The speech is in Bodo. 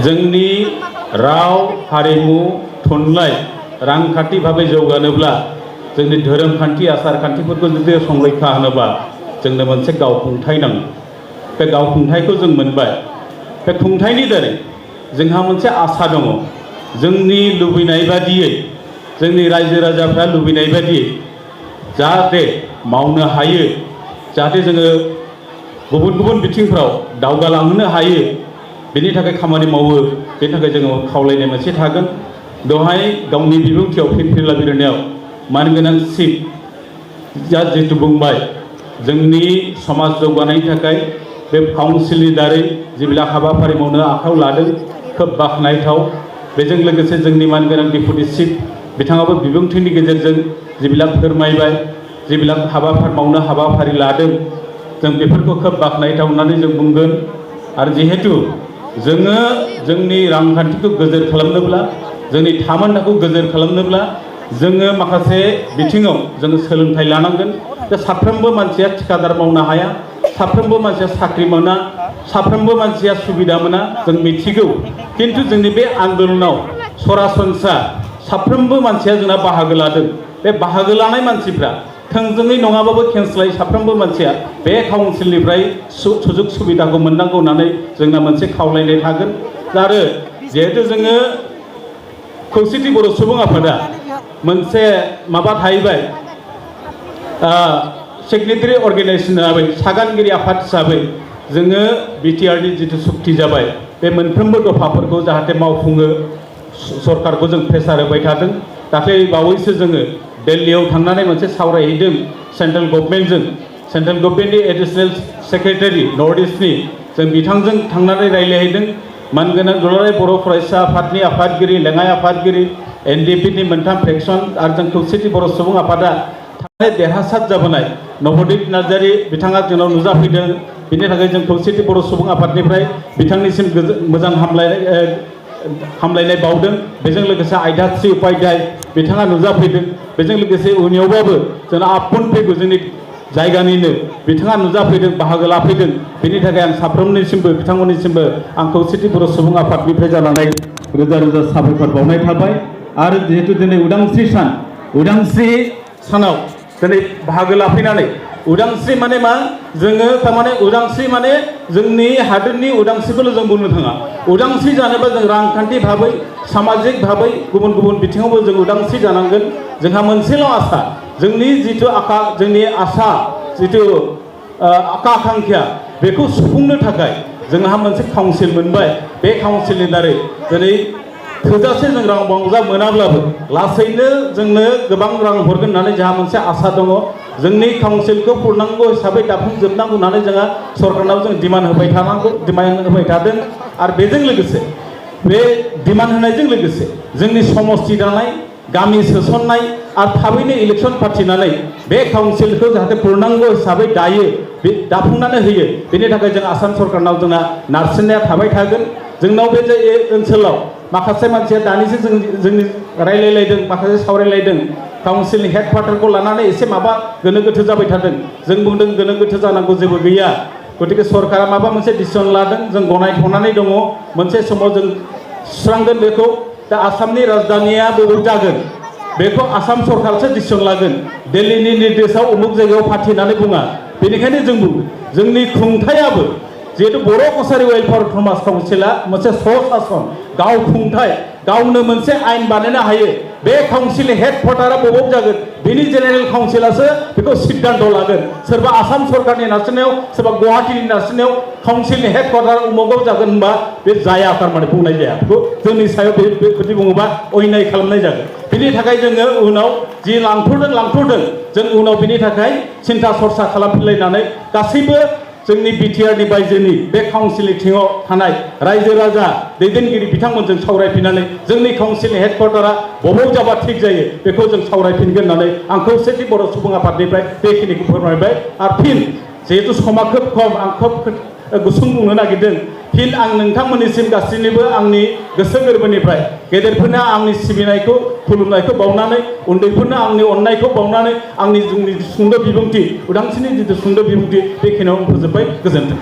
जोंनि राव हारिमु थुनलाइ रांखान्थि भाबै जौगानोब्ला जोंनि धोरोम खान्थि आसार खान्थिफोरखौ जुदि संरैखा होनोबा जोंनो मोनसे गावखुंथाइ नांगौ। बे गावखुंथाइखौ जों मोनबाय। बे खुंथाइनि दारै जोंहा मोनसे आसा दङ। जोंनि लुबैनाय बादियै जोंनि रायजो राजाफ्रा लुबैनाय बादियै जाहाथे मावनो हायो, जाहाथे जोङो गुबुन गुबुन बिथिंफ्राव दावगालांनो हायो, बेनि थाखाय खामानि मावो। बेनि थाखाय जोङो खावलायनाय मोनसे थागोन। दहाय गावनि बिबुंथियाव फिरफिला बिरनायाव मानगोनां चिफ जा जितु बुंबाय, जोंनि समाज जौगानायनि थाखाय बे काउन्सिलनि दारै जेब्ला हाबाफारि मावनो आखायाव लादों खोब बाख्नायथाव। बेजों लोगोसे जोंनि मानगोनां डेपुटि चिफ बिथाङाबो बिबुंथिनि गेजेरजों जेब्ला फोरमायबाय, जेब्ला हाबाफारि लादों, जों बेफोरखौ खोब बाख्नायथाव होननानै जों बुंगोन। आरो जिहेतु जोङो जोंनि रांखान्थिखौ गोजोर खालामनोब्ला, जोंनि थामोनथाखौ गोजोर खालामनोब्ला जोङो माखासे बिथिङाव जोङो सोलोंथाइ लानांगोन। दा साफ्रोमबो मानसिया थिकादार मावनो हाया, साफ्रोमबो मानसिया साख्रि मोना, साफ्रोमबो मानसिया सुबिदा मोना, जों मिथिगौ। किन्तु जोंनि बे आन्दोलनाव सरासनस्रा साफ्रोमबो मानसिया जोंना बाहागो लादों। बे बाहागो लानाय मानसिफ्रा थोंजोङै नङाबाबो खेंस्लायै साफ्रोमबो मानसिया बे काउन्सिलनिफ्राय सुजुग सुबिदाखौ मोननांगौ होननानै जोंना मोनसे खावलायनाय थागोन। आरो जिहेतु जोङो खौसेथि बर' सुबुं आफादा मोनसे माबा थाहैबाय, सेक्रेटारि अर्गेनाइजेसन हिसाबै, सागानगिरि आफाद हिसाबै जोङो बिटिआरनि जिथु सुक्ति जाबाय, बे मोनफ्रोमबो दफाफोरखौ जाहाथे मावफुङो सरकारखौ जों प्रेसार होबाय थादों। दाख्लै बावैसो जोङो दिल्लीयाव थांनानै मोनसे सावरायहैदों सेन्ट्रेल गभर्नमेन्टजों। सेन्ट्रेल गभर्नमेन्टनि एडिशनेल सेक्रेटारि नर्थ इस्टनि जों बिथांजों थांनानै रायज्लायहैदों। मानगोनां दुलाराय बर' फरायसा आफादनि आफादगिरि, लेङाइ आफादगिरि, एनडिएफबिनि मोनथाम फेक्सन आरो जों खौसेथि बर' सुबुं आफादा थांनाय देरहासार जाबोनाय नबदिप नार्जारि बिथाङा जोंनाव नुजाफैदों। बिनि थाखाय जों खौसेथि बर' सुबुं आफादनिफ्राय बिथांनिसिम मोजां हामलायनाय बावदों। बेजों लोगोसे आयदाश्री उपाध्याय बिथाङा नुजाफैदों। बेजों लोगोसे उनियावबाबो जोंना आपुन फैगौ जोंनि जायगानिनो बिथाङा नुजाफैदों, बाहागो लाफैदों। बेनि थाखाय आं साफ्रोमनिसिमबो बिथांमोननिसिमबो आं खौसेथि बर' सुबुं आफादनिफ्राय जानानै रोजा रोजा साबायखर बावनाय थाबाय। आरो जिहेतु दिनै उदांस्रि सान, उदांस्रि सानाव दिनै बाहागो लाफैनानै, उदांस्रि माने मा? जोङो थारमाने उदांस्रि माने जोंनि हादोरनि उदांस्रिखौल' जों बुंनो थाङा। उदांस्रि जानोबा जों रांखान्थि भाबै, सामाजिक भाबै गुबुन गुबुन बिथिङावबो जों उदांस्रि जानांगोन। जोंहा मोनसेल' आसा, जोंनि जिथु जोंनि आसा, जिथु आकांक्षा, बेखौ सुफुंनो थाखाय जोंहा मोनसे काउन्सिल मोनबाय। बे काउन्सिलनि दारै दिनै थोजासे जों रां बावजा मोनाब्लाबो लासैनो जोंनो गोबां रां हरगोन होननानै जोंहा मोनसे आसा दङ। जोंनि काउन्सिलखौ पूर्णांग हिसाबै दाफुंजोबनांगौ होननानै जोंहा सरकारनाव जों डिमान्ड होबाय थादों। आरो बेजों लोगोसे बे डिमान्ड होनायजों लोगोसे जोंनि समष्टि दानाय, गामि सोसननाय आरो थाबैनो इलेक्सन फाथिनानै बे काउन्सिलखौ जाहाथे पूर्णांग हिसाबै दाफुंनानै होयो, बेनि थाखाय जों आसाम सरकारनाव जोंना नारसिननाया थाबाय थागोन। जोंनाव बे ओनसोलाव माखासे मानसिया दानिसो जोंनि रायलायलायदों, माखासे सावरायलायदों, काउन्सिलनि हेडक्वार्टारखौ लानानै एसे माबा गोनो गोथो जाबाय थादों। जों बुंदों गोनो गोथो जानांगौ जेबो गैया। गतिके सरकारा माबा मोनसे डिसिसन लादों, जों गनायथ'नानै दङ। मोनसे समाव जों सुस्रांगोन बेखौ। दा आसामनि राजधानिया बबेयाव जागोन बेखौ आसाम सरकारसो डिसिसन लागोन। दिल्लीनि निर्देशआव उमुक जायगायाव फाथिनानै बुङा। बेनिखायनो जों बुङो जोंनि खुंथायाबो, जिहेतु बर' कसारि वेलफेयार समाज काउन्सिला मोनसे स्वशासन, गावखुंथाय, गावनो मोनसे आयेन बानायनो हायो। बे काउन्सिलनि हेडक्वार्टारा बबाव जागोन, बेनि जेनेरेल काउन्सिलासो बेखौ सिद्धान्त लागोन। सोरबा आसाम सरकारनि नारसिननायाव, सोरबा गुवाहाटीनि नारसिननायाव काउन्सिलनि हेडक्वार्टार उमुगाव जागोन होनबा बे जाया, थारमाने बुंनाय जाया। बेखौ जोंनि सायाव बेबायदि बुङोबा अयनाय खालामनाय जागोन। बिनि थाखाय जोङो उनाव जि लांथ'दों जों उनाव बिनि थाखाय सिन्था सरसा खालामफिनलायनानै गासैबो जोंनि बिटिआरनि बायजोनि बे काउन्सिलनि सिङाव थानाय रायजो राजा दैदेनगिरि बिथांमोनजों सावरायफिननानै जोंनि काउन्सिलनि हेडक्वार्टारा बबाव जाबा थिग जायो बेखौ जों सावरायफिनगोन होननानै आं खौसेथि बर' सुबुं आफादनिफ्राय बेखिनिखौ फोरमायबाय। आरो फिन जिहेतु समा खोब खम, आं खोब गुसुं बुंनो नागिरदों। फिन आं नोंथांमोननिसिम गासैनिबो आंनि गोसो गोरबोनिफ्राय गेदेरफोरनो आंनि सिबिनायखौ, खुलुमनायखौ बावनानै, उन्दैफोरनो आंनि अननायखौ बावनानै आंनि जोंनि सुंद' बिबुंथि, उदांस्रिनि जिथु सुंद' बिबुंथि बेखिनियाव फोजोबबाय। गोजोन्थों।